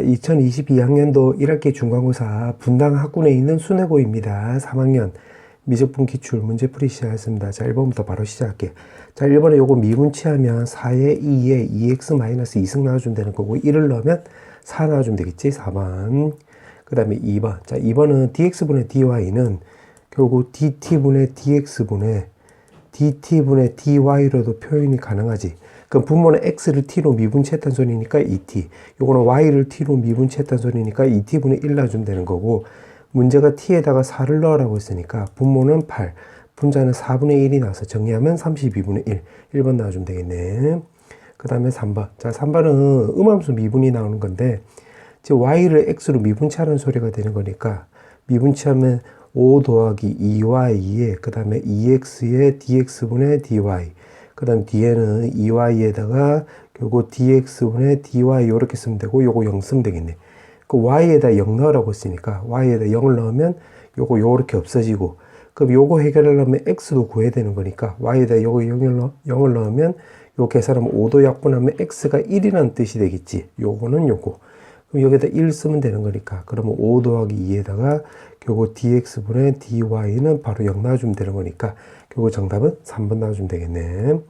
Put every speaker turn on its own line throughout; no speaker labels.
2022학년도 1학기 중간고사 분당 학군에 있는 순회고입니다. 3학년 미적분 기출 문제풀이 시작했습니다. 자, 1번부터 바로 시작할게요. 자, 1번에 요거 미분치하면 4의 2에 2x-2승 나와주면 되는 거고 1을 넣으면 4 나와주면 되겠지. 4번. 그 다음에 2번. 자, 2번은 dx분의 dy는 결국 dt분의 dx분의 dt분의 dy로도 표현이 가능하지. 그럼 분모는 x를 t로 미분치했다는 소리니까 2t. 요거는 y를 t로 미분치했다는 소리니까 2t분의 1 놔주면 되는 거고, 문제가 t에다가 4를 넣으라고 했으니까 분모는 8, 분자는 4분의 1이 나와서 정리하면 32분의 1. 1번 나와주면 되겠네. 그 다음에 3번. 자, 3번은 음함수 미분이 나오는 건데, 지금 y를 x로 미분치하는 소리가 되는 거니까, 미분치하면 5 더하기 2y에 그 다음에 2x의 dx분의 dy, 그 다음 뒤에는 2y에다가 결국 dx분의 dy 이렇게 쓰면 되고, 요거 0 쓰면 되겠네. 그 y에다 0 넣으라고 했으니까 y에다 0을 넣으면 요거 요렇게 없어지고, 그럼 요거 해결하려면 x도 구해야 되는 거니까 y에다 요거 0을 넣으면 요 계산하면 5도 약분하면 x가 1이라는 뜻이 되겠지. 요거는 요거. 그럼 여기다 1 쓰면 되는 거니까, 그러면 5 더하기 2에다가 결국 dx분의 dy는 바로 0 나와주면 되는 거니까 결국 정답은 3번 나와주면 되겠네.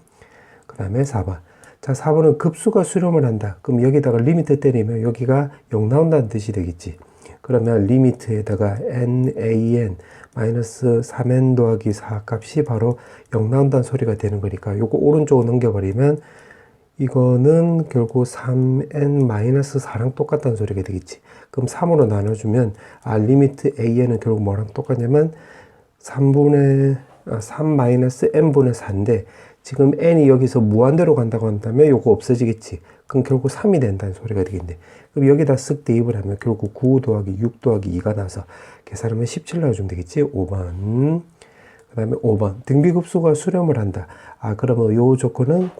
그 다음에 4번. 자, 4번은 급수가 수렴을 한다. 그럼 여기다가 리미트 때리면 여기가 0 나온다는 뜻이 되겠지. 그러면 리미트에다가 nan 마이너스 3n 더하기 4 값이 바로 0 나온다는 소리가 되는 거니까 요거 오른쪽으로 넘겨버리면 이거는 결국 3n 마이너스 4랑 똑같다는 소리가 되겠지. 그럼 3으로 나눠주면 리미트 an은 결국 뭐랑 똑같냐면 3 마이너스 n분의 4인데, 지금 n이 여기서 무한대로 간다고 한다면 요거 없어지겠지. 그럼 결국 3이 된다는 소리가 되겠네. 그럼 여기다 쓱 대입을 하면 결국 9 더하기 6 더하기 2가 나와서 계산하면 17 나와주면 되겠지. 5번. 그 다음에 5번. 등비급수가 수렴을 한다. 그러면 요 조건은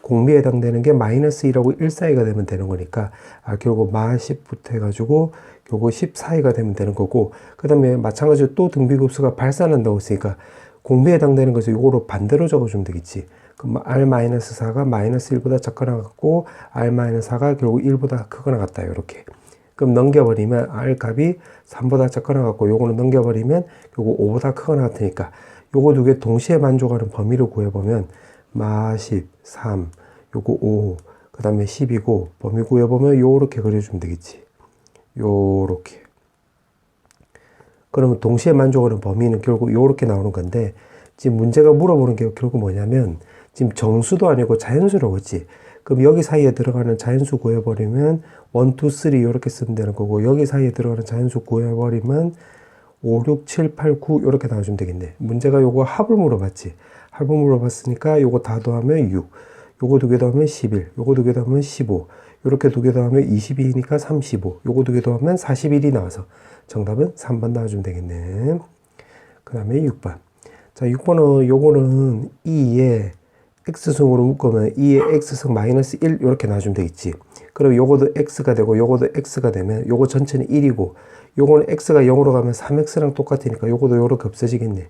공비에 해당되는 게 마이너스 1하고 1 사이가 되면 되는 거니까, 결국 마 10부터 해가지고 결국 10 사이가 되면 되는 거고, 그 다음에 마찬가지로 또 등비급수가 발산한다고 했으니까 공비에 해당되는 것을 요거로 반대로 적어주면 되겠지. 그럼 r-4가 마이너스 1보다 작거나 같고 r-4가 결국 1보다 크거나 같다. 이렇게. 그럼 넘겨버리면 r 값이 3보다 작거나 같고, 요거는 넘겨버리면 결국 5보다 크거나 같으니까 요거 두 개 동시에 만족하는 범위를 구해보면 마 10, 3, 요거 5, 그 다음에 10이고, 범위 구해보면 요렇게 그려주면 되겠지. 요렇게. 그러면 동시에 만족하는 범위는 결국 요렇게 나오는 건데, 지금 문제가 물어보는 게 결국 뭐냐면, 지금 정수도 아니고 자연수라고 했지. 그럼 여기 사이에 들어가는 자연수 구해버리면 1, 2, 3 요렇게 쓰면 되는 거고, 여기 사이에 들어가는 자연수 구해버리면 5, 6, 7, 8, 9 요렇게 나와주면 되겠네. 문제가 요거 합을 물어봤지. 합을 물어봤으니까 요거 다 더하면 6, 요거 두 개 더하면 11, 요거 두 개 더하면 15, 요렇게 두 개 더하면 22니까 35, 요거 두 개 더하면 41이 나와서 정답은 3번 나와주면 되겠네. 그 다음에 6번. 자, 6번은 요거는 2에 x승으로 묶으면 2에 x승 마이너스 1 요렇게 나와주면 되겠지. 그럼 요거도 x가 되고 요거도 x가 되면 요거 전체는 1이고, 요거는 x가 0으로 가면 3x랑 똑같으니까 요거도 요렇게 없어지겠네.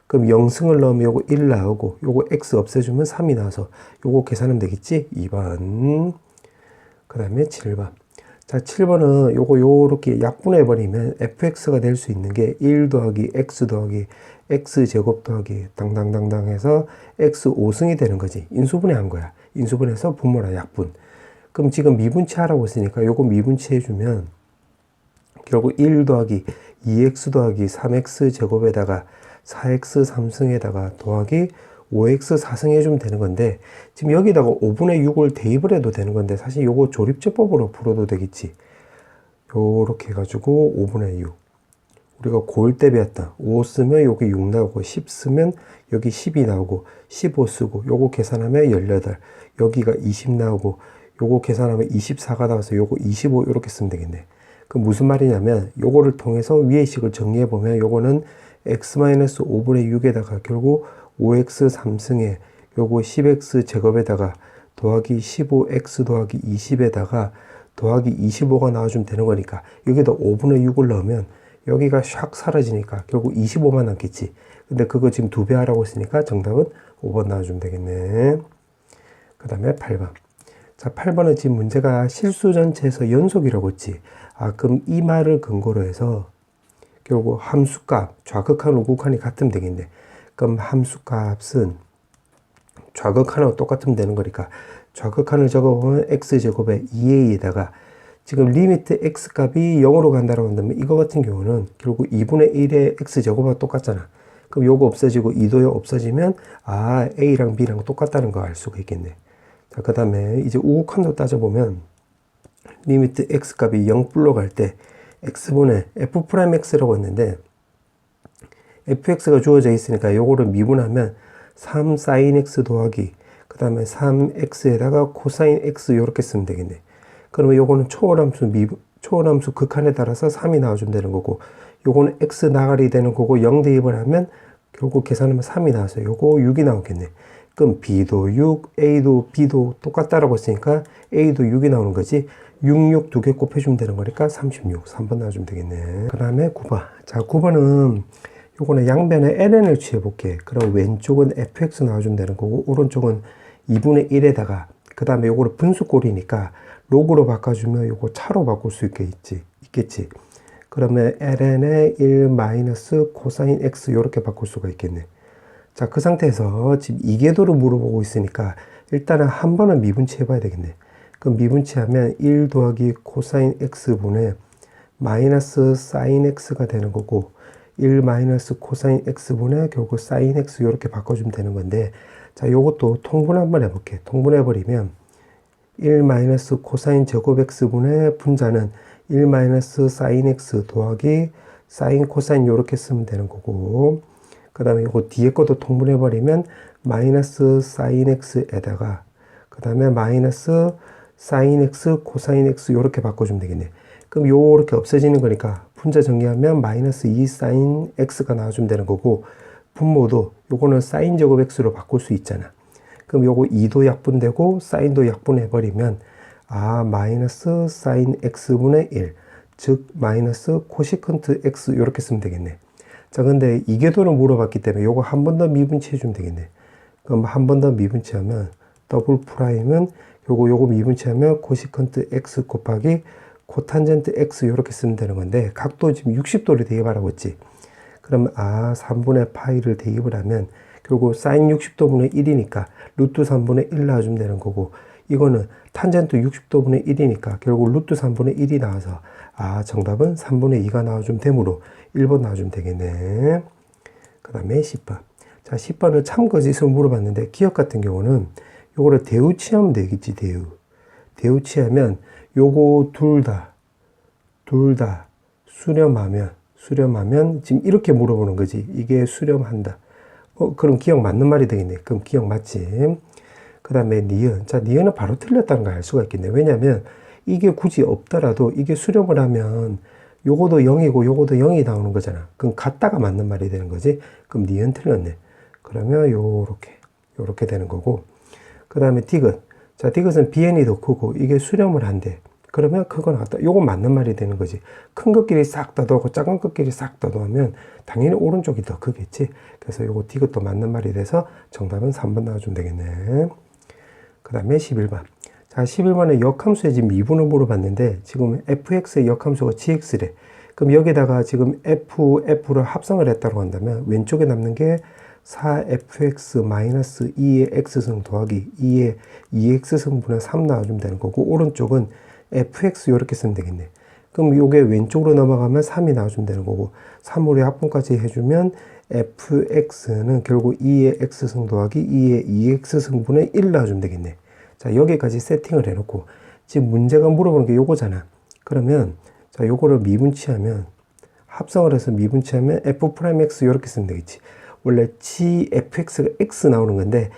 그럼 0승을 넣으면 요거 1 나오고, 요거 x 없애주면 3이 나와서 요거 계산하면 되겠지. 2번. 그 다음에 7번. 자, 7번은 요거 요렇게 약분해버리면 fx가 될 수 있는 게 1 더하기 x 더하기 x제곱 더하기 당당당당 해서 x 5승이 되는 거지. 인수분해한 거야. 인수분해서 분모라 약분. 그럼 지금 미분치 하라고 했으니까 요거 미분치 해주면 결국 1 더하기 2x 더하기 3x 제곱에다가 4x 3승에다가 더하기 5x 4승 해주면 되는 건데, 지금 여기다가 5분의 6을 대입을 해도 되는 건데, 사실 요거 조립제법으로 풀어도 되겠지. 요렇게 해가지고 5분의 6. 우리가 고1 때 배웠다. 5 쓰면 여기 6 나오고, 10 쓰면 여기 10이 나오고, 15 쓰고, 요거 계산하면 18. 여기가 20 나오고, 요거 계산하면 24가 나와서 요거 25 이렇게 쓰면 되겠네. 그 무슨 말이냐면, 요거를 통해서 위의 식을 정리해보면 요거는 x-5분의 6에다가 결국 5x 3승에 요거 10x 제곱에다가 더하기 15x 더하기 20에다가 더하기 25가 나와주면 되는 거니까, 여기다 5분의 6을 넣으면 여기가 샥 사라지니까 결국 25만 남겠지. 근데 그거 지금 2배 하라고 했으니까 정답은 5번 나와주면 되겠네. 그 다음에 8번. 자, 8번은 지금 문제가 실수 전체에서 연속이라고 했지. 그럼 이 말을 근거로 해서 결국 함수값, 좌극한 우극한이 같으면 되겠네. 그럼 함수값은 좌극한하고 똑같으면 되는 거니까 좌극한을 적어보면 x제곱에 2a에다가 지금 리미트 x값이 0으로 간다고 한다면 이거 같은 경우는 결국 2분의 1의 x제곱하고 똑같잖아. 그럼 요거 없어지고 2도 없어지면 a랑 b랑 똑같다는 거 알 수가 있겠네. 자, 그 다음에 이제 우극한도 따져보면 리미트 x값이 0불로 갈 때 x분의 f'x라고 했는데 fx가 주어져 있으니까 요거를 미분하면 3sin x 더하기 그 다음에 3x에다가 코사인 x 요렇게 쓰면 되겠네. 그러면 요거는 초월함수 극한에 따라서 3이 나와주면 되는 거고 요거는 x 나가리 되는 거고 0 대입을 하면 결국 계산하면 3이 나와서 요거 6이 나오겠네. 그럼 b도 6, a도 b도 똑같다라고 했으니까 a도 6이 나오는 거지. 6, 6 두 개 곱해주면 되는 거니까 36, 3번 나와주면 되겠네. 그 다음에 9번. 자, 9번은 요거는 양변에 ln을 취해볼게. 그럼 왼쪽은 fx 나와주면 되는 거고 오른쪽은 2분의 1에다가 그 다음에 요거를 분수꼴이니까 로그로 바꿔주면 요거 차로 바꿀 수 있겠지. 그러면 ln의 1 마이너스 코사인 x 요렇게 바꿀 수가 있겠네. 자, 그 상태에서 지금 이계도를 물어보고 있으니까 일단은 한 번은 미분치 해봐야 되겠네. 그럼 미분치하면 1 더하기 코사인 x분의 마이너스 사인 x가 되는 거고 1 마이너스 코사인 x분의 결국 사인 x 이렇게 바꿔주면 되는 건데 자, 요것도 통분 한번 해볼게. 통분해버리면 1 마이너스 코사인 제곱 x분의 분자는 1 마이너스 사인 x 더하기 사인 코사인 요렇게 쓰면 되는 거고 그 다음에 요거 뒤에 것도 통분해버리면 마이너스 사인 x에다가 그 다음에 마이너스 사인 x 코사인 x 요렇게 바꿔주면 되겠네. 그럼 요렇게 없어지는 거니까 분자 정리하면 마이너스 2 사인 x가 나와주면 되는 거고 분모도 요거는 사인 제곱 x로 바꿀 수 있잖아. 그럼 요거 2도 약분되고 사인도 약분해버리면 마이너스 사인 x분의 1 즉 마이너스 코시컨트 x 요렇게 쓰면 되겠네. 자, 근데 이계도를 물어봤기 때문에 요거 한 번 더 미분치 해주면 되겠네. 그럼 한 번 더 미분치하면 더블 프라임은 요거 미분치하면 코시컨트 x 곱하기 코탄젠트 x 요렇게 쓰면 되는 건데 각도 지금 60도를 대입하라고 했지. 그럼 3분의 파이를 대입을 하면 결국 사인 60도분의 1이니까 루트 3분의 1 나와주면 되는 거고 이거는 탄젠트 60도분의 1이니까 결국 루트 3분의 1이 나와서 정답은 3분의 2가 나와주면 되므로 1번 나와주면 되겠네. 그 다음에 10번. 자, 10번은 참거짓을 물어봤는데 기억 같은 경우는 요거를 대우치하면 되겠지. 대우치하면 요거 둘 다 수렴하면 지금 이렇게 물어보는 거지. 이게 수렴한다. 그럼 기억 맞는 말이 되겠네. 그럼 기억 맞지. 그 다음에 니은. 자, 니은은 바로 틀렸다는 걸 알 수가 있겠네. 왜냐면 이게 굳이 없더라도 이게 수렴을 하면 요거도 0이고 요거도 0이 나오는 거잖아. 그럼 같다가 맞는 말이 되는 거지. 그럼 니은 틀렸네. 그러면 요렇게 되는 거고. 그 다음에 디귿. 자, 디귿은 비엔이 더 크고 이게 수렴을 한대. 그러면 그건 같다. 요거 맞는 말이 되는 거지. 큰 것끼리 싹 더하고 작은 것끼리 싹 더하면 당연히 오른쪽이 더 크겠지. 그래서 요거 디귿도 맞는 말이 돼서 정답은 3번 나와주면 되겠네. 그 다음에 11번. 자, 11번에 역함수의 지금 미분을 물어봤는데 지금 fx의 역함수가 gx래. 그럼 여기다가 지금 f를 합성을 했다고 한다면 왼쪽에 남는 게 4fx-2의 x승 더하기 2의 2x승분의 3 나와주면 되는 거고 오른쪽은 fx 이렇게 쓰면 되겠네. 그럼 요게 왼쪽으로 넘어가면 3이 나와주면 되는 거고 3으로 합분까지 해주면 fx는 결국 2의 x승 더하기 2의 2x승분의 1 나와주면 되겠네. 자, 여기까지 세팅을 해놓고 지금 문제가 물어보는 게 요거잖아. 그러면 자, 요거를 미분치하면 합성을 해서 미분치하면 f'x 이렇게 쓰면 되겠지. 원래 gfx가 x 나오는 건데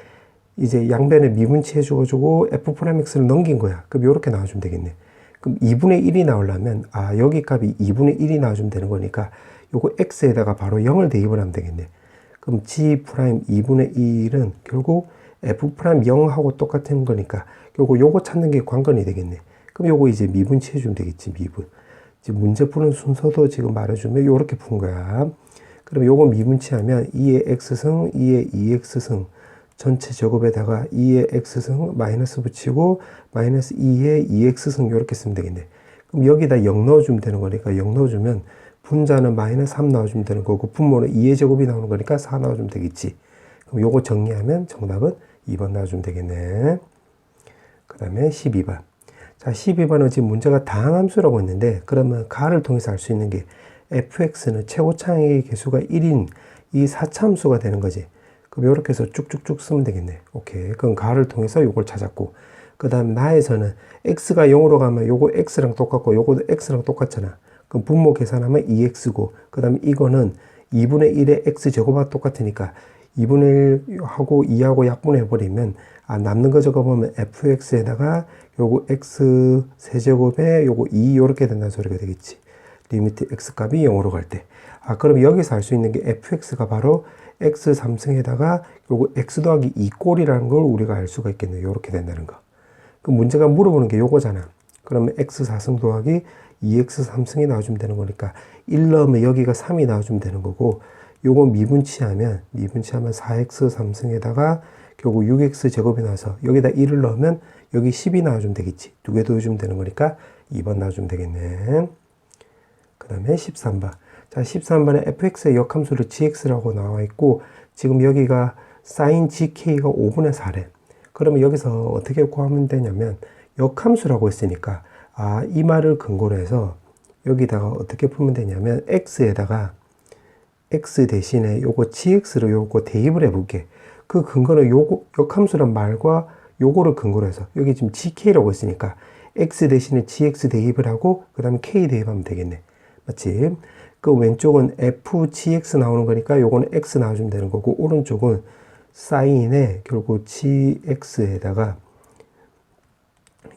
이제 양변에 미분치 해줘가지고 f'x를 넘긴 거야. 그럼 요렇게 나와주면 되겠네. 그럼 2분의 1이 나오려면 여기 값이 2분의 1이 나와주면 되는 거니까 요거 x에다가 바로 0을 대입을 하면 되겠네. 그럼 g' 2분의 1은 결국 f' 0하고 똑같은 거니까 결국 요거 찾는 게 관건이 되겠네. 그럼 요거 이제 미분치 해주면 되겠지. 미분. 지금 문제 푸는 순서도 지금 말해주면 요렇게 푼 거야. 그럼 요거 미분치하면 2의 x승, 2의 2x승 전체 제곱에다가 2의 x승 마이너스 붙이고 마이너스 2의 2x승 이렇게 쓰면 되겠네. 그럼 여기다 0 넣어주면 되는 거니까 0 넣어주면 분자는 마이너스 3 넣어주면 되는 거고 분모는 2의 제곱이 나오는 거니까 4 넣어주면 되겠지. 그럼 요거 정리하면 정답은 2번 나와주면 되겠네. 그 다음에 12번. 자, 12번은 지금 문제가 다항함수라고 했는데, 그러면 가를 통해서 알 수 있는 게 fx는 최고차의 개수가 1인 이 4차함수가 되는 거지. 그럼 이렇게 해서 쭉쭉쭉 쓰면 되겠네. 오케이. 그럼 가를 통해서 요걸 찾았고, 그 다음 나에서는 x가 0으로 가면 요거 x랑 똑같고 요거도 x랑 똑같잖아. 그럼 분모 계산하면 2x고, 그 다음에 이거는 2분의 1의 x제곱과 똑같으니까 2분의 1하고 2하고 약분해버리면 남는 거 적어보면 fx에다가 요거 x 세제곱에 요거 2 요렇게 된다는 소리가 되겠지. 리미트 x값이 0으로 갈 때. 그럼 여기서 알 수 있는 게 fx가 바로 x 3승에다가 요거 x 더하기 2꼴이라는 걸 우리가 알 수가 있겠네요. 요렇게 된다는 거. 그 문제가 물어보는 게 요거잖아. 그러면 x 4승 더하기 2x 3승이 나와주면 되는 거니까 1 넣으면 여기가 3이 나와주면 되는 거고, 요거 미분치하면 4x 3승에다가 결국 6x 제곱이 나와서 여기다 1을 넣으면 여기 10이 나와주면 되겠지. 두 개 더해주면 되는 거니까 2번 나와주면 되겠네. 그 다음에 13번. 자, 13번에 fx의 역함수를 gx라고 나와 있고, 지금 여기가 sin gk가 5분의 4래. 그러면 여기서 어떻게 구하면 되냐면, 역함수라고 했으니까, 이 말을 근거로 해서 여기다가 어떻게 풀면 되냐면, x에다가 x 대신에 요거 gx로 요거 대입을 해볼게. 그 근거는 요거 역함수란 말과 요거를 근거로 해서 여기 지금 gk라고 했으니까 x 대신에 gx 대입을 하고 그 다음에 k 대입하면 되겠네. 맞지? 그 왼쪽은 fgx 나오는 거니까 요거는 x 나와주면 되는 거고, 오른쪽은 사인에 결국 gx에다가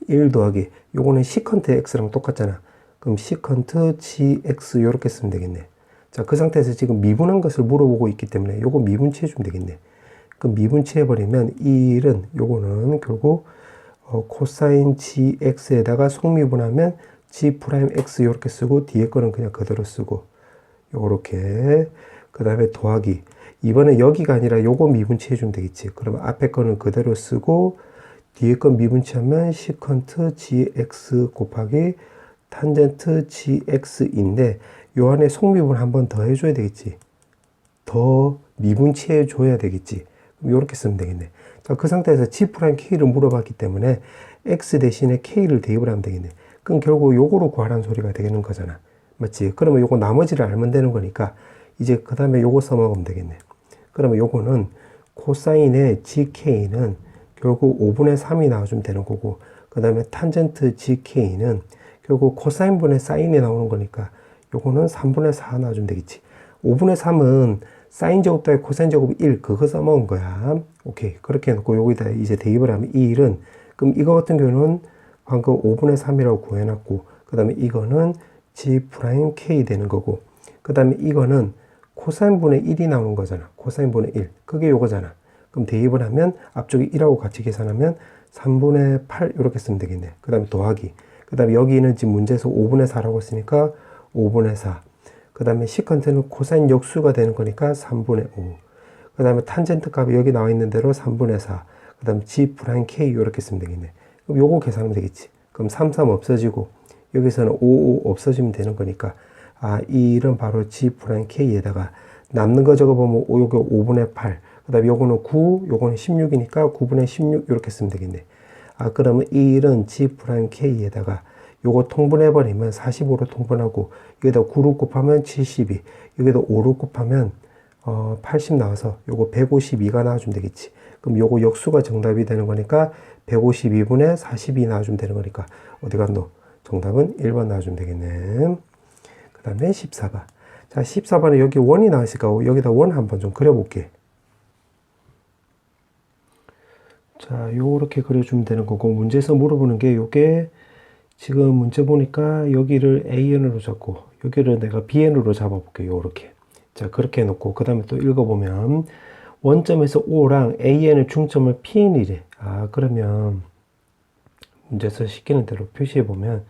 1 더하기 요거는 시컨트 x랑 똑같잖아. 그럼 시컨트 gx 요렇게 쓰면 되겠네. 자, 그 상태에서 지금 미분한 것을 물어보고 있기 때문에 요거 미분치해 주면 되겠네. 그럼 미분치해 버리면 이 1은 요거는 결국 코사인 gx에다가 속미분하면 g 프라임 x 요렇게 쓰고 뒤에 거는 그냥 그대로 쓰고 요렇게, 그 다음에 더하기, 이번에 여기가 아니라 요거 미분치해 주면 되겠지. 그러면 앞에 거는 그대로 쓰고 뒤에 건 미분치하면 시컨트 gx 곱하기 탄젠트 gx인데 요 안에 속미분 한 번 더 해줘야 되겠지. 더 미분치해 줘야 되겠지. 요렇게 쓰면 되겠네. 자, 그 상태에서 g'k를 물어봤기 때문에 x 대신에 k를 대입을 하면 되겠네. 그럼 결국 요거로 구하라는 소리가 되는 거잖아. 맞지? 그러면 요거 나머지를 알면 되는 거니까 이제 그 다음에 요거 써먹으면 되겠네. 그러면 요거는 코사인의 gk는 결국 5분의 3이 나와주면 되는 거고, 그 다음에 탄젠트 gk는 결국 코사인분의 사인이 나오는 거니까 요거는 3분의 4 나와주면 되겠지. 5분의 3은 사인 제곱 더하기 코사인 제곱이 1, 그거 써먹은 거야. 오케이. 그렇게 해놓고 여기다 이제 대입을 하면 이 1은, 그럼 이거 같은 경우는 방금 5분의 3이라고 구해놨고, 그 다음에 이거는 g 프라임 k 되는 거고, 그 다음에 이거는 코사인분의 1이 나오는 거잖아. 코사인분의 1. 그게 요거잖아. 그럼 대입을 하면 앞쪽에 1하고 같이 계산하면 3분의 8 이렇게 쓰면 되겠네. 그 다음에 더하기. 그 다음에 여기는 지금 문제에서 5분의 4라고 했으니까 5분의 4. 그 다음에 시컨트는 코사인 역수가 되는 거니까 3분의 5. 그 다음에 탄젠트 값이 여기 나와 있는 대로 3분의 4. 그 다음에 g 프라임 k 이렇게 쓰면 되겠네. 그럼 요거 계산하면 되겠지. 그럼 3, 3 없어지고 여기서는 5, 5 없어지면 되는 거니까 이 일은 바로 g 프라임 k에다가 남는 거 적어보면 요거 5분의 8. 그 다음에 요거는 9, 요거는 16이니까 9분의 16 이렇게 쓰면 되겠네. 그러면 이 일은 g 프라임 k에다가 요거 통분해버리면 45로 통분하고 여기다 9로 곱하면 72, 여기다 5로 곱하면 80 나와서 요거 152가 나와주면 되겠지. 그럼 요거 역수가 정답이 되는 거니까 152분의 42 나와주면 되는 거니까 어디 갔노? 정답은 1번 나와주면 되겠네. 그 다음에 14번. 자, 14번에 여기 원이 나왔으니까 여기다 원 한번 좀 그려볼게. 자, 요렇게 그려주면 되는 거고, 문제에서 물어보는 게 요게 지금 문제 보니까 여기를 AN으로 잡고 여기를 내가 BN으로 잡아볼게요. 요렇게. 자, 그렇게 해놓고 그 다음에 또 읽어보면 원점에서 O랑 AN의 중점을 PN이래. 그러면 문제에서 시키는 대로 표시해보면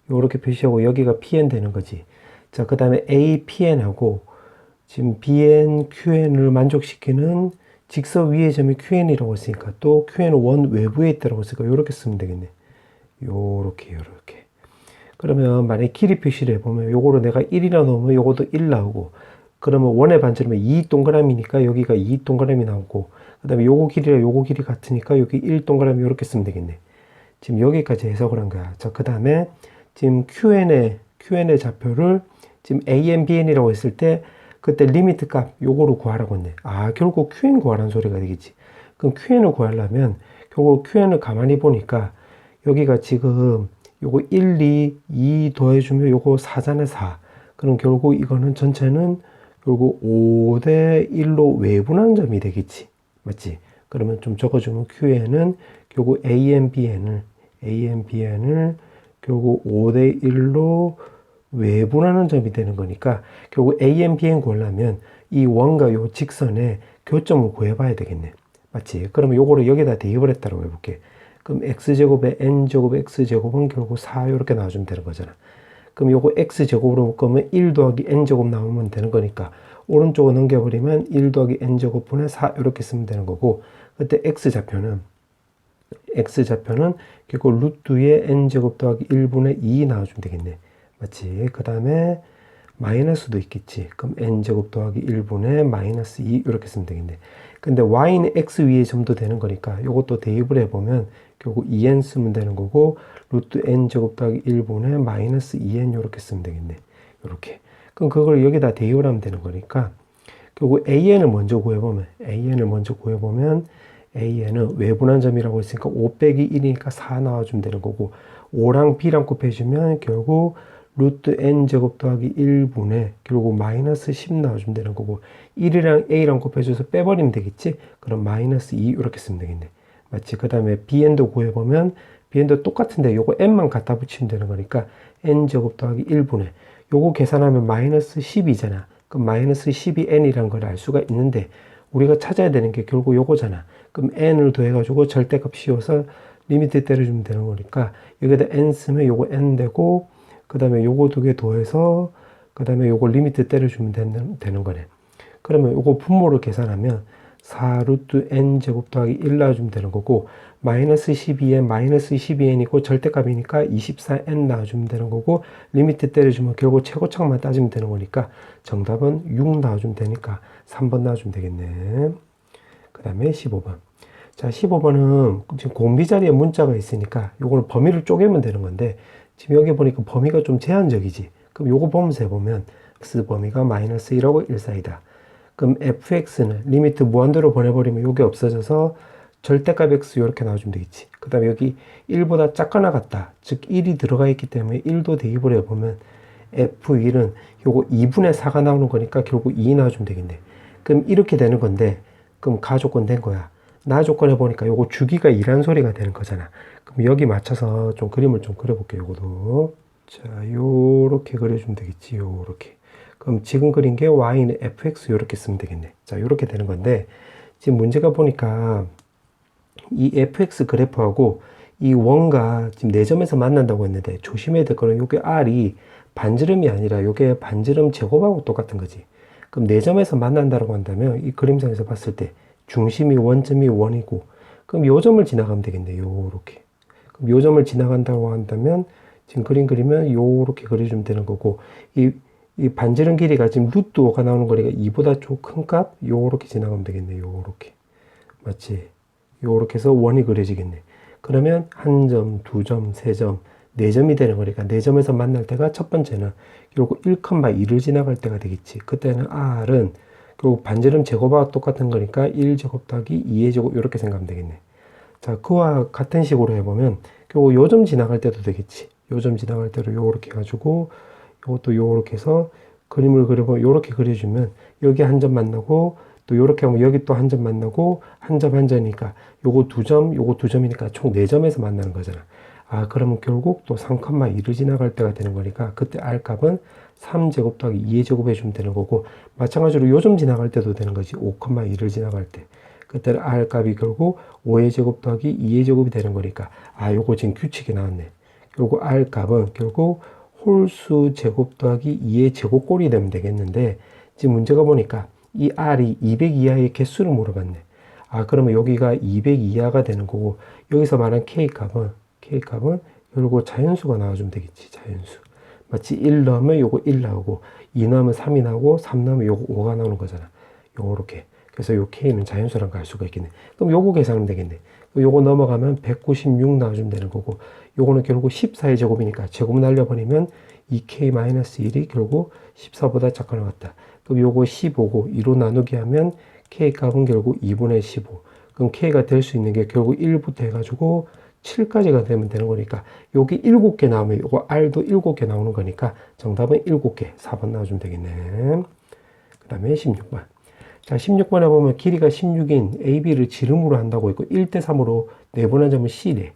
요렇게 표시하고 여기가 PN 되는 거지. 자, 그 다음에 A, PN하고 지금 BN, QN을 만족시키는 직선 위의 점이 QN이라고 했으니까 또 QN은 원 외부에 있다고 했으니까 요렇게 쓰면 되겠네. 요렇게. 그러면 만약에 길이 표시를 해보면 요거로 내가 1이라 놓으면 요것도 1 나오고, 그러면 원의 반지름은 2 동그라미니까 여기가 2 동그라미 나오고, 그 다음에 요거 길이랑 요거 길이 같으니까 여기 1 동그라미 요렇게 쓰면 되겠네. 지금 여기까지 해석을 한 거야. 자, 그 다음에 지금 QN의 좌표를 지금 ANBN이라고 했을 때 그때 리미트 값 요거로 구하라고 했네. 아, 결국 QN 구하라는 소리가 되겠지. 그럼 QN을 구하려면 결국 QN을 가만히 보니까 여기가 지금 요거 2 더해주면 요거 4잖아요, 4. 그럼 결국 이거는 전체는 결국 5대 1로 외분한 점이 되겠지. 맞지? 그러면 좀 적어주면 QN은 결국 ANBN을 결국 5대 1로 외분하는 점이 되는 거니까 결국 ANBN 구하려면 이 원과 요 직선의 교점을 구해봐야 되겠네. 맞지? 그러면 요거를 여기다 대입을 했다고 해볼게. 그럼 x제곱에 n제곱 x제곱은 결국 4 이렇게 나와주면 되는 거잖아. 그럼 요거 x제곱으로 묶으면 1 더하기 n제곱 나오면 되는 거니까 오른쪽으로 넘겨버리면 1 더하기 n제곱분의 4 이렇게 쓰면 되는 거고, 그때 x좌표는 결국 루트의 n제곱 더하기 1분의 2 나와주면 되겠네. 맞지? 그 다음에 마이너스도 있겠지. 그럼 n제곱 더하기 1분의 마이너스 2 이렇게 쓰면 되겠네. 근데 y는 x 위에 점도 되는 거니까 요것도 대입을 해보면 결국 2n 쓰면 되는 거고, 루트 n제곱 더하기 1분의 마이너스 2n 이렇게 쓰면 되겠네. 요렇게. 그럼 그걸 여기다 대입을 하면 되는 거니까 결국 an을 먼저 구해보면 an은 외분한 점이라고 했으니까 5 빼기 1이니까 4 나와주면 되는 거고, 5랑 b랑 곱해주면 결국 루트 n제곱 더하기 1분의 결국 마이너스 10 나와주면 되는 거고, 1이랑 a랑 곱해줘서 빼버리면 되겠지? 그럼 마이너스 2 이렇게 쓰면 되겠네. 맞지? 그 다음에 bn도 구해보면 bn도 똑같은데 요거 n만 갖다 붙이면 되는 거니까 n제곱 더하기 1분의 요거 계산하면 마이너스 10이잖아. 그럼 마이너스 10이 n이란 걸 알 수가 있는데 우리가 찾아야 되는 게 결국 요거잖아. 그럼 n을 더해가지고 절대값 씌워서 리미트 때려주면 되는 거니까 여기다 n 쓰면 요거 n 되고, 그 다음에 요거 두 개 더해서 그 다음에 요거 리미트 때려주면 되는 거네. 그러면 요거 분모를 계산하면 4 루트 n 제곱 더하기 1 나와주면 되는 거고, 마이너스 12n 마이너스 12n이고 절대값이니까 24n 나와주면 되는 거고, 리미트 때려주면 결국 최고차만 따지면 되는 거니까 정답은 6 나와주면 되니까 3번 나와주면 되겠네. 그 다음에 15번. 자, 15번은 지금 공비 자리에 문자가 있으니까 요거는 범위를 쪼개면 되는 건데, 지금 여기 보니까 범위가 좀 제한적이지. 그럼 요거 보면서 해보면 x 범위가 마이너스 1하고 1 사이다. 그럼 fx는 리미트 무한대로 보내버리면 요게 없어져서 절대값 x 이렇게 나와주면 되겠지. 그 다음에 여기 1보다 작거나 같다. 즉 1이 들어가 있기 때문에 1도 대입을 해보면 f1은 요거 2분의 4가 나오는 거니까 결국 2 나와주면 되겠네. 그럼 이렇게 되는 건데, 그럼 가조건 된 거야. 나 조건 해보니까 요거 주기가 2란 소리가 되는 거잖아. 그럼 여기 맞춰서 좀 그림을 좀 그려볼게요. 요거도. 자, 요렇게 그려주면 되겠지. 요렇게. 그럼 지금 그린 게 y는 fx 요렇게 쓰면 되겠네. 자, 요렇게 되는 건데, 지금 문제가 보니까 이 fx 그래프하고 이 원과 지금 4점에서 만난다고 했는데 조심해야 될 거는 요게 r이 반지름이 아니라 요게 반지름 제곱하고 똑같은 거지. 그럼 4점에서 만난다고 한다면 이 그림상에서 봤을 때 중심이 원점이 원이고, 그럼 요 점을 지나가면 되겠네. 요렇게. 그럼 요 점을 지나간다고 한다면 지금 그림 그리면 요렇게 그려주면 되는 거고, 이 반지름 길이가 지금 루트 5가 나오는 거니까 2보다 좀 큰 값 요렇게 지나가면 되겠네. 요렇게. 맞지? 요렇게 해서 원이 그려지겠네. 그러면 1점, 2점, 3점, 4점이 되는 거니까 4점에서 만날 때가 첫 번째는 결국 1,2를 지나갈 때가 되겠지. 그때는 r은 결국 반지름 제곱하고 똑같은 거니까 1제곱 더하기 2의 제곱 이렇게 생각하면 되겠네. 자, 그와 같은 식으로 해보면 결국 요점 지나갈 때도 되겠지. 요점 지나갈 때로 요렇게 해가지고 요것도 요렇게 해서 그림을 그려보면 요렇게 그려주면 여기 한 점 만나고, 또 요렇게 하면 여기 또 한 점 만나고, 한 점 한 점이니까 요거 2점, 요거 2점이니까 총 4점에서 만나는 거잖아. 아, 그러면 결국 또 3,2를 지나갈 때가 되는 거니까 그때 r 값은 3제곱 더하기 2의 제곱 해주면 되는 거고, 마찬가지로 요점 지나갈 때도 되는 거지. 5,2를 지나갈 때 그때는 r 값이 결국 5의 제곱 더하기 2의 제곱이 되는 거니까, 아, 요거 지금 규칙이 나왔네. 결국 r 값은 결국 홀수 제곱 더하기 2의 제곱꼴이 되면 되겠는데, 지금 문제가 보니까 이 r이 200 이하의 개수를 물어봤네. 그러면 여기가 200 이하가 되는 거고, 여기서 말한 K값은 결국 자연수가 나와주면 되겠지, 자연수. 마치 1 넣으면 요거 1 나오고, 2 넣으면 3이 나오고, 3 넣으면 요거 5가 나오는 거잖아. 요렇게. 그래서 요 K는 자연수라는 걸 알 수가 있겠네. 그럼 요거 계산하면 되겠네. 요거 넘어가면 196 나와주면 되는 거고, 요거는 결국 14의 제곱이니까 제곱 날려버리면 2K-1이 결국 14보다 작거나 같다. 그럼 요거 15고 2로 나누기 하면 K값은 결국 2분의 15. 그럼 K가 될 수 있는 게 결국 1부터 해가지고 7까지가 되면 되는 거니까, 여기 7개 나오면 요거 R도 7개 나오는 거니까 정답은 7개, 4번 나와주면 되겠네. 그 다음에 16번. 자, 16번에 보면 길이가 16인 AB를 지름으로 한다고 했고 1대3으로 내보낸 점은 C래.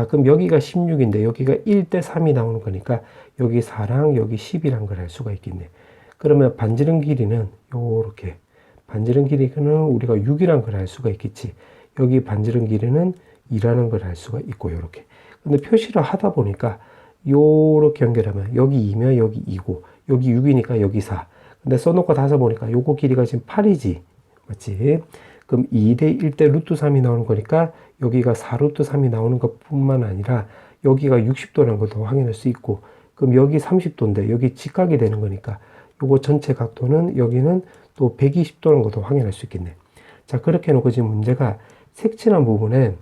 그럼 여기가 16인데 여기가 1대3이 나오는 거니까 여기 4랑 여기 10이란 걸 알 수가 있겠네. 그러면 반지름 길이는 요렇게, 반지름 길이는 우리가 6이란 걸 알 수가 있겠지. 여기 반지름 길이는 2라는 걸 알 수가 있고, 요렇게. 근데 표시를 하다 보니까 요렇게 연결하면 여기 2면 여기 2고 여기 6이니까 여기 4. 근데 써놓고 다서 보니까 요거 길이가 지금 8이지. 맞지? 그럼 2대 1대 루트 3이 나오는 거니까 여기가 4 루트 3이 나오는 것 뿐만 아니라 여기가 60도라는 것도 확인할 수 있고, 그럼 여기 30도인데 여기 직각이 되는 거니까 요거 전체 각도는 여기는 또 120도라는 것도 확인할 수 있겠네. 자, 그렇게 해놓고 지금 문제가 색칠한 부분에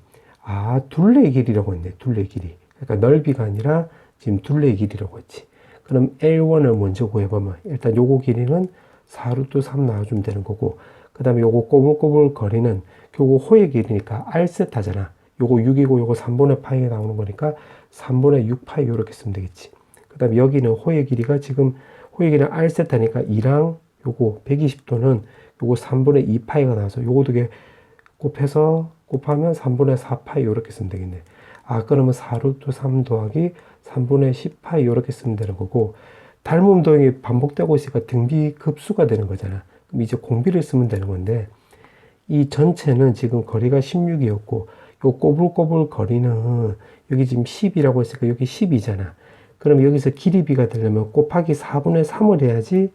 둘레의 길이라고 했네. 둘레의 길이. 그러니까 넓이가 아니라 지금 둘레의 길이라고 했지. 그럼 L1을 먼저 구해보면 일단 요거 길이는 4루트 3 나와주면 되는 거고, 그 다음에 요거 꼬불꼬불 거리는 결국 호의 길이니까 R세타잖아. 요거 6이고 요거 3분의 파이가 나오는 거니까 3분의 6파이 요렇게 쓰면 되겠지. 그 다음에 여기는 호의 길이가 지금 호의 길이는 R세타니까 2랑 요거 120도는 요거 3분의 2파이가 나와서 요거 두 개 곱하면 3분의 4파이 요렇게 쓰면 되겠네. 그러면 4루트 3 더하기 3분의 10파이 요렇게 쓰면 되는 거고, 닮음 도형이 반복되고 있으니까 등비 급수가 되는 거잖아. 그럼 이제 공비를 쓰면 되는 건데, 이 전체는 지금 거리가 16이었고 요 꼬불꼬불 거리는 여기 지금 10이라고 했으니까 여기 10이잖아. 그럼 여기서 길이비가 되려면 곱하기 4분의 3을 해야지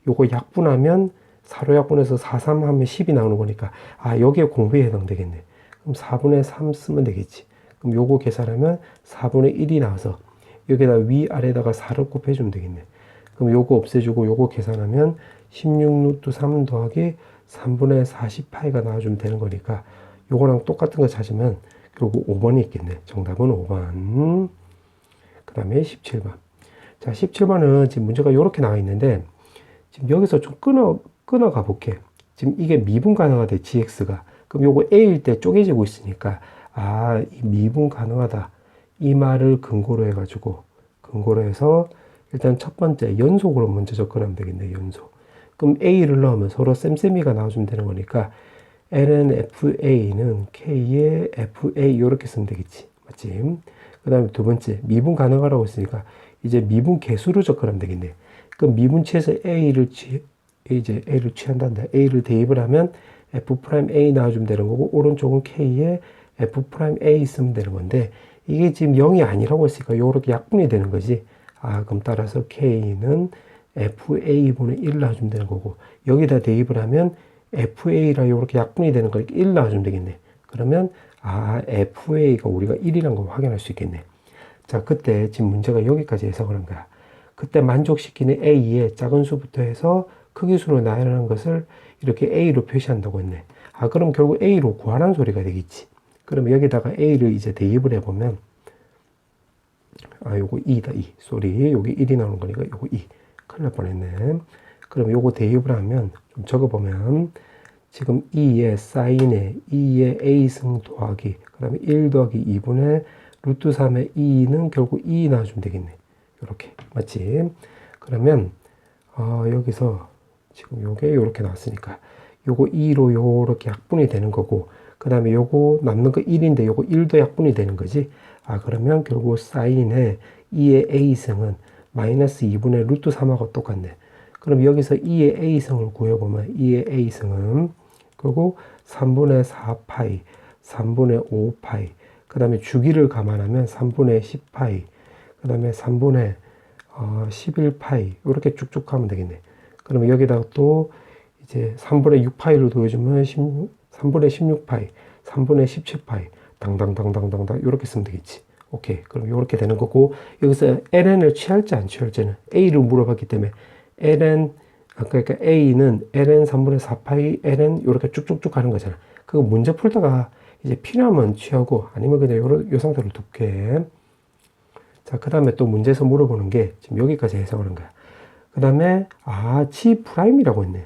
요거 약분하면 4로 약분해서 4, 3 하면 10이 나오는 거니까 여기에 공비에 해당되겠네. 그럼 4분의 3 쓰면 되겠지. 그럼 요거 계산하면 4분의 1이 나와서 여기다 위아래다가 4를 곱해주면 되겠네. 그럼 요거 없애주고 요거 계산하면 16루트 3 더하기 3분의 40파이가 나와주면 되는 거니까 요거랑 똑같은 거 찾으면 결국 5번이 있겠네. 정답은 5번. 그 다음에 17번. 자, 17번은 지금 문제가 이렇게 나와 있는데, 지금 여기서 좀 끊어 가볼게. 지금 이게 미분 가능하대, gx가. 그럼 요거 a일 때 쪼개지고 있으니까, 이 미분 가능하다. 이 말을 근거로 해서, 일단 첫 번째 연속으로 먼저 접근하면 되겠네, 연속. 그럼 a를 넣으면 서로 쌤쌤이가 나와주면 되는 거니까, ln fa는 k의 fa, 이렇게 쓰면 되겠지. 맞지? 그 다음에 두 번째, 미분 가능하라고 했으니까, 이제 미분 개수로 접근하면 되겠네. 그럼 미분치에서 a를 취한단다. a를 대입을 하면 f'a 나와주면 되는 거고, 오른쪽은 k에 f'a 쓰면 되는 건데, 이게 지금 0이 아니라고 했으니까 이렇게 약분이 되는 거지. 그럼 따라서 k는 fa분의 1 나와주면 되는 거고, 여기다 대입을 하면 fa라 이렇게 약분이 되는 거니까 1 나와주면 되겠네. 그러면 fa가 우리가 1이라는 걸 확인할 수 있겠네. 자, 그때 지금 문제가 여기까지 해석을 한 거야. 그때 만족시키는 a의 작은 수부터 해서 크기 수로 나열하는 것을 이렇게 a로 표시한다고 했네. 그럼 결국 a로 구하라는 소리가 되겠지. 그러면 여기다가 a를 이제 대입을 해보면, 요거 2다, 2. 쏘리. 여기 1이 나오는 거니까 요거 2. 큰일 날 뻔했네. 그럼 요거 대입을 하면, 좀 적어보면, 지금 2의 사인에 2의 a승 더하기, 그 다음에 1 더하기 2분의 루트 3의 2는 결국 2 나와주면 되겠네. 요렇게. 맞지? 그러면, 여기서 지금 요게 요렇게 나왔으니까, 요거 2로 요렇게 약분이 되는 거고, 그 다음에 요거 남는 거 1인데 요거 1도 약분이 되는 거지. 그러면 결국 사인에 2의 a승은 마이너스 2분의 루트 3하고 똑같네. 그럼 여기서 2의 a승을 구해보면 2의 a승은 결국 3분의 4파이, 3분의 5파이, 그 다음에 주기를 감안하면 3분의 10파이, 그 다음에 3분의 11파이, 이렇게 쭉쭉 가면 되겠네. 그러면 여기다가 또 이제 3분의 6파이를 더해주면 3분의 16파이, 3분의 17파이, 당당당당당당 이렇게 쓰면 되겠지. 오케이. 그럼 이렇게 되는 거고, 여기서 ln을 취할지 안 취할지는 a를 물어봤기 때문에 ln, 그러니까 a는 ln 3분의 4파이 ln 이렇게 쭉쭉쭉 가는 거잖아. 그거 문제 풀다가 이제 필요하면 취하고 아니면 그냥 요 상태로 둘게. 자, 그 다음에 또 문제에서 물어보는 게 지금 여기까지 해석하는 거야. 그 다음에 G 프라임이라고 했네.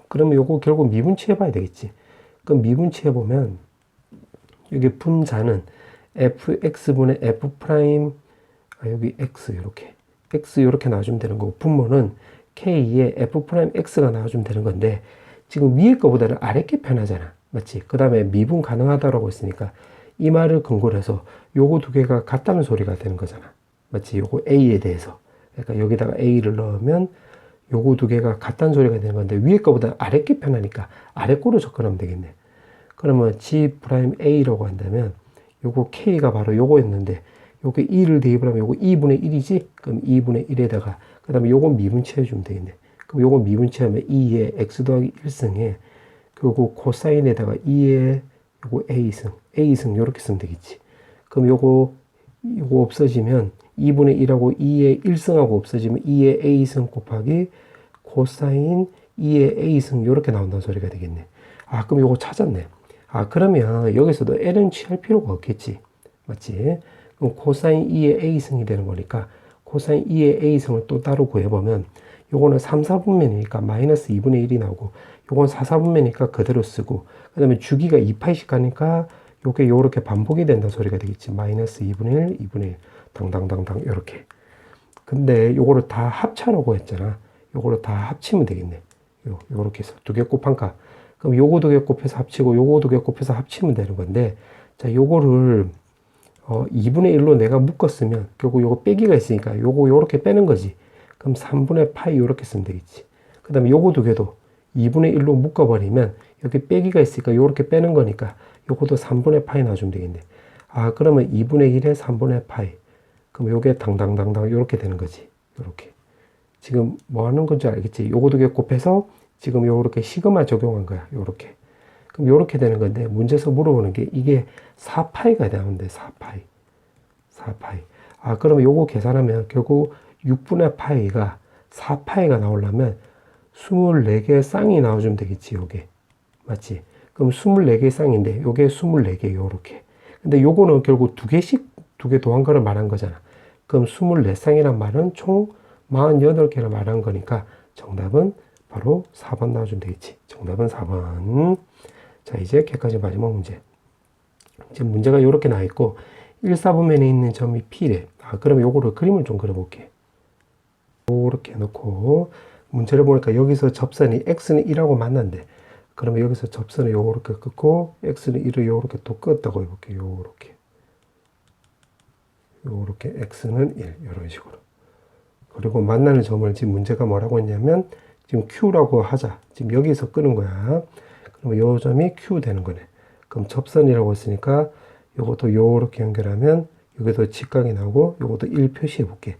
그러면 요거 결국 미분치해 봐야 되겠지. 그럼 미분치해 보면 여기 분자는 fx분의 f 프라임, 여기 x 이렇게 나와주면 되는 거고, 분모는 k에 f 프라임 x가 나와주면 되는 건데, 지금 위에 거보다는 아래 게 편하잖아. 맞지? 그 다음에 미분 가능하다라고 했으니까 이 말을 근거로 해서 요거 두 개가 같다는 소리가 되는 거잖아. 맞지? 요거 a에 대해서. 그러니까 여기다가 a를 넣으면 요거 두 개가 같다는 소리가 되는 건데, 위에 거보다 아래 게 편하니까 아래 거로 접근하면 되겠네. 그러면 g 프라임 a라고 한다면 요거 k가 바로 요거였는데, 요게 2를 대입을 하면 요거 2분의 1이지? 그럼 2분의 1에다가 그 다음에 요거 미분치해 주면 되겠네. 그럼 요거 미분치하면 2에 x 더하기 1승에 요거 코사인에다가 2에 요거 a승 요렇게 쓰면 되겠지. 그럼 요거 없어지면 2분의 1하고 2의 1승하고 없어지면 2의 a승 곱하기 코사인 2의 a승 요렇게 나온다는 소리가 되겠네. 그럼 요거 찾았네. 그러면 여기서도 l은 취할 필요가 없겠지. 맞지? 그럼 코사인 2의 a승이 되는 거니까 코사인 2의 a승을 또 따로 구해보면 요거는 3, 4분면이니까 마이너스 2분의 1이 나오고, 요건 4, 4분면이니까 그대로 쓰고, 그 다음에 주기가 2파이씩 가니까 요게 요렇게 반복이 된다는 소리가 되겠지. 마이너스 2분의 1, 2분의 1, 당당당당 요렇게. 근데 요거를 다 합차라고 했잖아. 요거를 다 합치면 되겠네. 요렇게 해서 두 개 곱한 값. 그럼 요거 두 개 곱해서 합치고 요거 두 개 곱해서 합치면 되는 건데, 자, 요거를 2분의 1로 내가 묶었으면 결국 요거 빼기가 있으니까 요거 요렇게 빼는 거지. 그럼 3분의 파이 요렇게 쓰면 되겠지. 그 다음에 요거 두 개도 2분의 1로 묶어버리면 여기 빼기가 있으니까 요렇게 빼는 거니까 요것도 3분의 파이 놔주면 되겠네. 그러면 2분의 1에 3분의 파이. 그럼 요게 당당당당 요렇게 되는 거지. 요렇게. 지금 뭐 하는 건지 알겠지? 요거 두 개 곱해서 지금 요렇게 시그마 적용한 거야. 요렇게. 그럼 요렇게 되는 건데, 문제에서 물어보는 게 이게 4파이가 나오는데, 4파이. 그러면 요거 계산하면 결국 6분의 파이가 4파이가 나오려면 24개의 쌍이 나와주면 되겠지, 요게. 맞지? 그럼 24개의 쌍인데, 요게 24개, 요렇게. 근데 요거는 결국 두 개 더한 거를 말한 거잖아. 그럼 24쌍이란 말은 총 48개를 말한 거니까 정답은 바로 4번 나와주면 되겠지. 정답은 4번. 자, 이제 걔까지 마지막 문제. 이제 문제가 요렇게 나와 있고, 1, 4분면에 있는 점이 P래. 그러면 요거를 그림을 좀 그려볼게. 요렇게 해놓고, 문제를 보니까 여기서 접선이 x는 1하고 만난대. 그러면 여기서 접선을 요렇게 긋고, x는 1을 요렇게 또 끄었다고 해볼게. 요렇게 x는 1. 이런 식으로. 그리고 만나는 점을 지금 문제가 뭐라고 했냐면, 지금 Q라고 하자. 지금 여기서 끄는 거야. 그러면 요 점이 Q 되는 거네. 그럼 접선이라고 했으니까 요것도 요렇게 연결하면 여기도 직각이 나오고 요것도 1 표시해 볼게.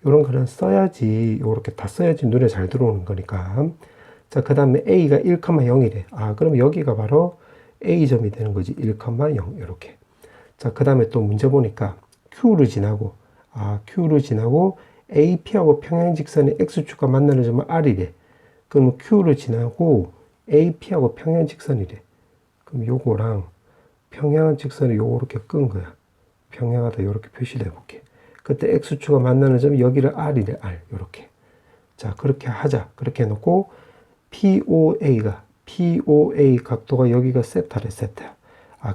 요런 거는 써야지, 요렇게 다 써야지 눈에 잘 들어오는 거니까. 자, 그 다음에 A가 1,0이래. 그럼 여기가 바로 A점이 되는 거지. 1,0 요렇게. 자, 그 다음에 또 문제 보니까 Q를 지나고 AP하고 평행직선의 X축과 만나는 점은 R이래. 그럼 Q를 지나고 AP하고 평행직선이래. 그럼 요거랑 평행직선을 요렇게 끈 거야. 평행하다 요렇게 표시를 해볼게. 그때 X축과 만나는 점이 여기를 R이래. R 요렇게. 자, 그렇게 하자. 그렇게 해놓고 POA 각도가 여기가 세타래. 세타.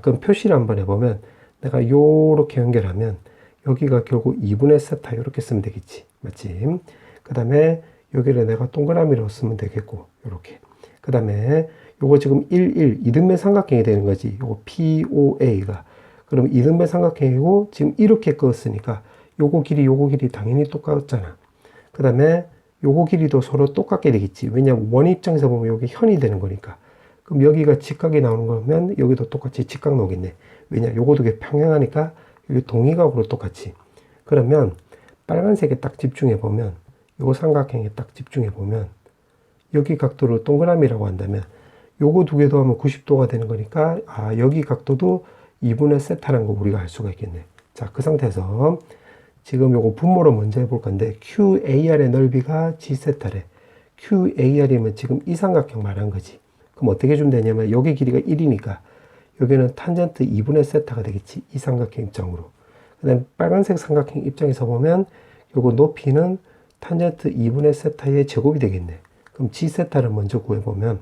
그럼 표시를 한번 해보면 내가 요렇게 연결하면 여기가 결국 2분의 세타 요렇게 쓰면 되겠지. 맞지? 그 다음에 여기를 내가 동그라미로 쓰면 되겠고 요렇게. 그 다음에 요거 지금 2등변 삼각형이 되는 거지. 요거 POA가. 그럼 2등변 삼각형이고 지금 이렇게 그었으니까 요거 길이 당연히 똑같잖아. 그 다음에 요거 길이도 서로 똑같게 되겠지. 왜냐면 원 입장에서 보면 여기 현이 되는 거니까. 그럼 여기가 직각이 나오는 거면 여기도 똑같이 직각 나오겠네. 왜냐, 요거 두 개 평행하니까 여기 동의각으로 똑같이. 그러면 빨간색에 딱 집중해 보면, 요거 삼각형에 딱 집중해 보면 여기 각도를 동그라미라고 한다면 요거 두 개 더하면 90도가 되는 거니까 여기 각도도 2분의 세타라는 거 우리가 알 수가 있겠네. 자, 그 상태에서 지금 요거 분모로 먼저 해볼 건데 QAR의 넓이가 G세타래. QAR이면 지금 이 삼각형 말한 거지. 그럼 어떻게 주면 되냐면 여기 길이가 1이니까 여기는 탄젠트 2분의 세타가 되겠지. 이 삼각형 입장으로. 그 다음에 빨간색 삼각형 입장에서 보면 요거 높이는 탄젠트 2분의 세타의 제곱이 되겠네. 그럼 G세타를 먼저 구해보면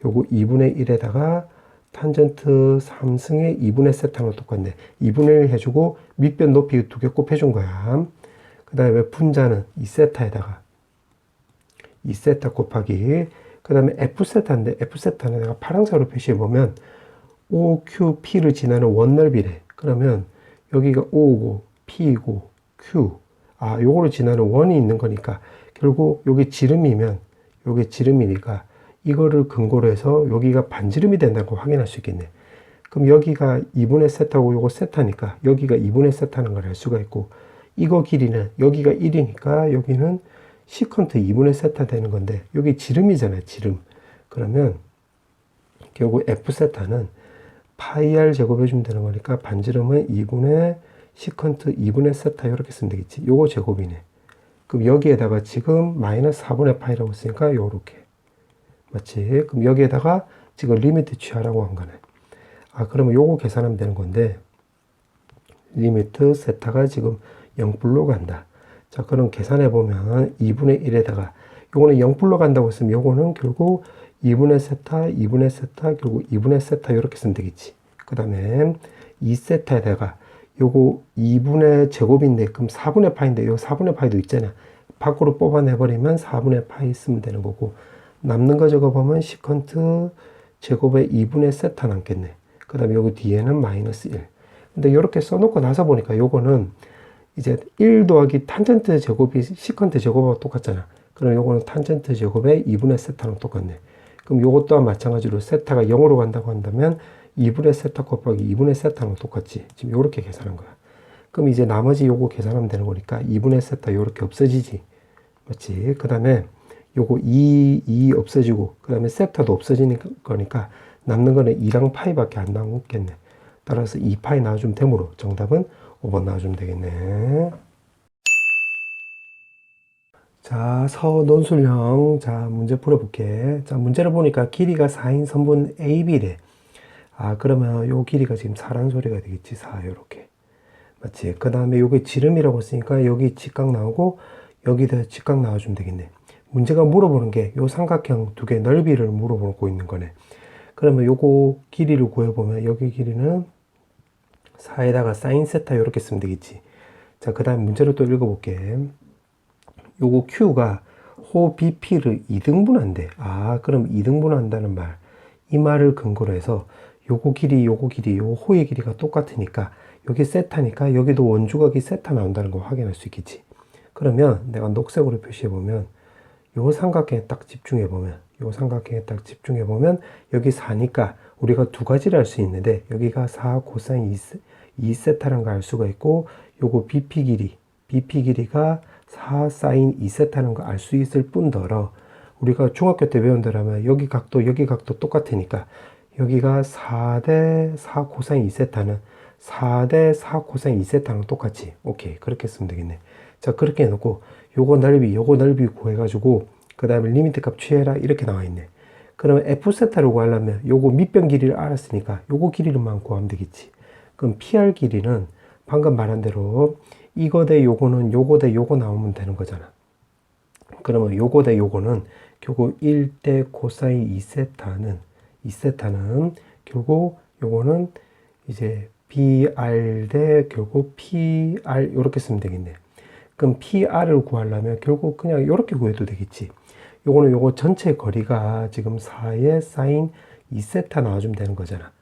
요거 2분의 1에다가 탄젠트 3승의 2분의 세타랑 똑같네. 2분의 1 해주고 밑변 높이 두 개 곱해준 거야. 그 다음에 분자는 2세타에다가 2세타 곱하기 그 다음에 F세타인데 F세타는 내가 파란색으로 표시해보면 OQP를 지나는 원넓이래. 그러면 여기가 O고 P이고 Q 요거를 지나는 원이 있는 거니까 결국 여기 지름이면 요게 지름이니까 이거를 근거로 해서 여기가 반지름이 된다고 확인할 수 있겠네. 그럼 여기가 2분의 세타고 요거 세타니까 여기가 2분의 세타는 걸 알 수가 있고 이거 길이는 여기가 1이니까 여기는 시컨트 2분의 세타 되는 건데 여기 지름이잖아요. 지름. 그러면 결국 F세타는 파이 R 제곱해주면 되는 거니까 반지름은 2분의 시컨트 2분의 세타 이렇게 쓰면 되겠지. 요거 제곱이네. 그럼 여기에다가 지금 마이너스 4분의 파이라고 했으니까 요렇게. 맞지? 그럼 여기에다가 지금 리미트 취하라고 한 거네. 그러면 요거 계산하면 되는 건데 리미트 세타가 지금 0불로 간다. 자, 그럼 계산해 보면 2분의 1에다가 요거는 0불로 간다고 했으면 요거는 결국 2분의 세타, 2분의 세타, 결국 2분의 세타 이렇게 쓰면 되겠지. 그 다음에 2세타에다가 요거 2분의 제곱인데 그럼 4분의 파인데 요 4분의 파이도 있잖아. 밖으로 뽑아내버리면 4분의 파이 쓰면 되는 거고 남는 거 적어보면 시컨트 제곱에 2분의 세타 남겠네. 그 다음에 여기 뒤에는 마이너스 1. 근데 이렇게 써놓고 나서 보니까 요거는 이제 1 더하기 탄젠트 제곱이 시컨트 제곱하고 똑같잖아. 그럼 요거는 탄젠트 제곱에 2분의 세타랑 똑같네. 그럼 요것 또한 마찬가지로 세타가 0으로 간다고 한다면 2분의 세타 곱하기 2분의 세타랑 똑같지. 지금 요렇게 계산한 거야. 그럼 이제 나머지 요거 계산하면 되는 거니까 2분의 세타 요렇게 없어지지. 맞지? 그 다음에 요거 2 없어지고 그 다음에 세타도 없어지는 거니까 남는 거는 2랑 파이밖에 안 남겠네. 따라서 2파이 나와주면 되므로 정답은 5번 나와주면 되겠네. 자, 서논술형. 자, 문제 풀어볼게. 자, 문제를 보니까 길이가 4인 선분 AB래. 그러면 요 길이가 지금 4란 소리가 되겠지. 4, 요렇게. 맞지? 그 다음에 요게 지름이라고 했으니까 여기 직각 나오고 여기다 직각 나와주면 되겠네. 문제가 물어보는 게 요 삼각형 두 개 넓이를 물어보고 있는 거네. 그러면 요거 길이를 구해보면 여기 길이는 4에다가 사인 세타 이렇게 쓰면 되겠지. 자, 그 다음 문제를 또 읽어볼게. 요거 Q가 호 BP를 2등분한대. 그럼 2등분한다는 말. 이 말을 근거로 해서 요거 길이, 요 호의 길이가 똑같으니까 여기 세타니까 여기도 원주각이 세타 나온다는 거 확인할 수 있겠지. 그러면 내가 녹색으로 표시해보면 요 삼각형에 딱 집중해보면 여기 4니까 우리가 두 가지를 할 수 있는데 여기가 4 코사인 2세타라는 걸 알 수가 있고 요거 BP 길이가 4 사인 2세타라는 걸 알 수 있을 뿐더러 우리가 중학교 때 배운다면 여기 각도 똑같으니까 여기가 4대 4 코사인 2세타는 4대 4 코사인 2세타랑 똑같이. 오케이. 그렇게 쓰면 되겠네. 자, 그렇게 해놓고 요거 넓이 구해가지고 그 다음에 리미트 값 취해라 이렇게 나와 있네. 그러면 F세타를 구하려면 요거 밑변 길이를 알았으니까 요거 길이만 구하면 되겠지. 그럼 PR 길이는 방금 말한 대로 이거 대 요거는 요거 대 요거 나오면 되는 거잖아. 그러면 요거 대 요거는 결국 1대 코사인 2세타는 결국 요거는 이제 BR 대 결국 PR 이렇게 쓰면 되겠네. 그럼 PR을 구하려면 결국 그냥 이렇게 구해도 되겠지. 요거는 요거 전체 거리가 지금 4의 사인 2세타 나와주면 되는 거잖아.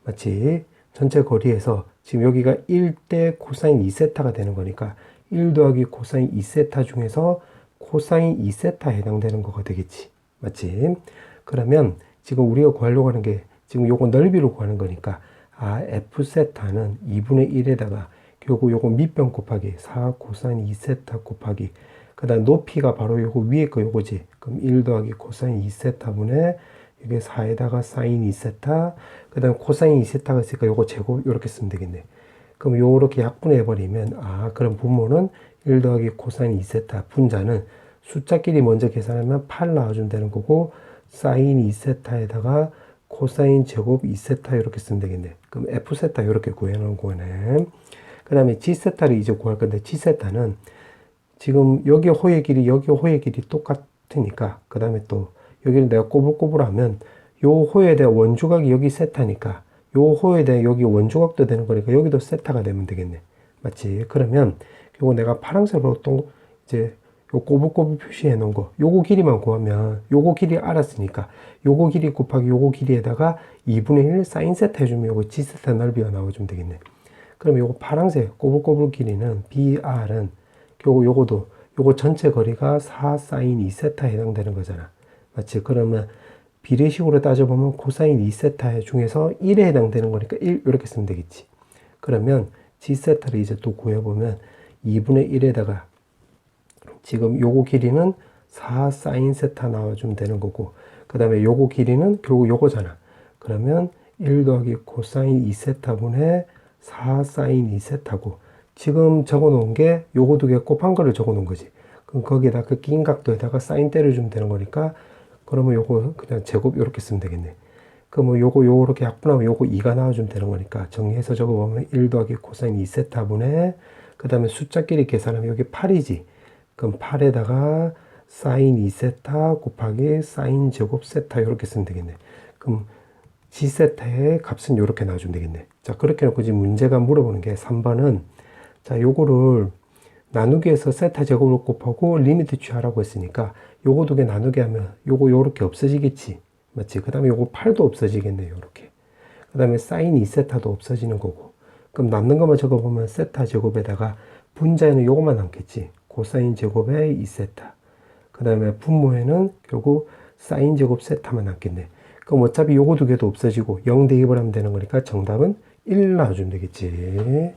맞지? 전체 거리에서 지금 여기가 1대 코사인 2세타가 되는 거니까 1 더하기 코사인 2세타 중에서 코사인 2세타 해당되는 거가 되겠지. 맞지? 그러면 지금 우리가 구하려고 하는 게 지금 요거 넓이를 구하는 거니까 F세타는 2분의 1에다가 결국 요거 밑변 곱하기 4 코사인 2세타 곱하기 그 다음 높이가 바로 요거 위에 거 요거지. 그럼 1 더하기 코사인 2세타분의 이게 4에다가 사인 2세타, 그 다음에 코사인 2세타가 있으니까 요거 제곱 이렇게 쓰면 되겠네. 그럼 요렇게 약분해버리면, 그럼 분모는 1 더하기 코사인 2세타, 분자는 숫자끼리 먼저 계산하면 8 나와주면 되는 거고, 사인 2세타에다가 코사인 제곱 2세타 이렇게 쓰면 되겠네. 그럼 F세타 이렇게 구해놓은 거네. 그 다음에 G세타를 이제 구할 건데, G세타는 지금 여기 호의 길이, 여기 호의 길이 똑같으니까, 그 다음에 또 여기를 내가 꼬불꼬불하면 요 호에 대한 원주각이 여기 세타니까 요 호에 대한 여기 원주각도 되는 거니까 여기도 세타가 되면 되겠네. 맞지? 그러면 요거 내가 파란색으로 또 이제 요 꼬불꼬불 표시해 놓은 거, 요거 길이만 구하면 요거 길이 알았으니까 요거 길이 곱하기 요거 길이에다가 2분의 1 사인 세타 해주면 요거 G세타 넓이가 나와주면 되겠네. 그럼 요거 파란색 꼬불꼬불 길이는 BR은 요거도 요거 전체 거리가 4 사인 2세타에 해당되는 거잖아. 맞지? 그러면 비례식으로 따져보면 코사인 2세타 중에서 1에 해당되는 거니까 1 이렇게 쓰면 되겠지. 그러면 G세타를 이제 또 구해보면 2분의 1에다가 지금 요거 길이는 4 사인 세타 나와주면 되는 거고, 그 다음에 요거 길이는 결국 요거잖아. 그러면 1 더하기 코사인 2세타분의 4 사인 2세타고, 지금 적어 놓은 게 요거 두 개 곱한 거를 적어 놓은 거지. 그럼 거기에다 그 낀 각도에다가 사인 때려주면 되는 거니까, 그러면 요거 그냥 제곱 이렇게 쓰면 되겠네. 그러면 요거 요렇게 약분하면 요거 2가 나와주면 되는 거니까 정리해서 적어보면 1 더하기 코사인 2세타분의, 그 다음에 숫자끼리 계산하면 여기 8이지. 그럼 8에다가 사인 2세타 곱하기 사인 제곱 세타 이렇게 쓰면 되겠네. 그럼 G세타의 값은 이렇게 나와주면 되겠네. 자, 그렇게 해놓고 지금 문제가 물어보는 게 3번은, 자, 요거를 나누기에서 세타 제곱을 곱하고 리미트 취하라고 했으니까 요거 두 개 나누게 하면 요거 요렇게 없어지겠지. 맞지? 그 다음에 요거 8도 없어지겠네. 요렇게. 그 다음에 사인 2세타도 없어지는 거고. 그럼 남는 것만 적어보면 세타 제곱에다가 분자에는 요거만 남겠지. 코사인 제곱의 2세타. 그 다음에 분모에는 결국 사인 제곱 세타만 남겠네. 그럼 어차피 요거 두 개도 없어지고 0 대입을 하면 되는 거니까 정답은 1 나와주면 되겠지.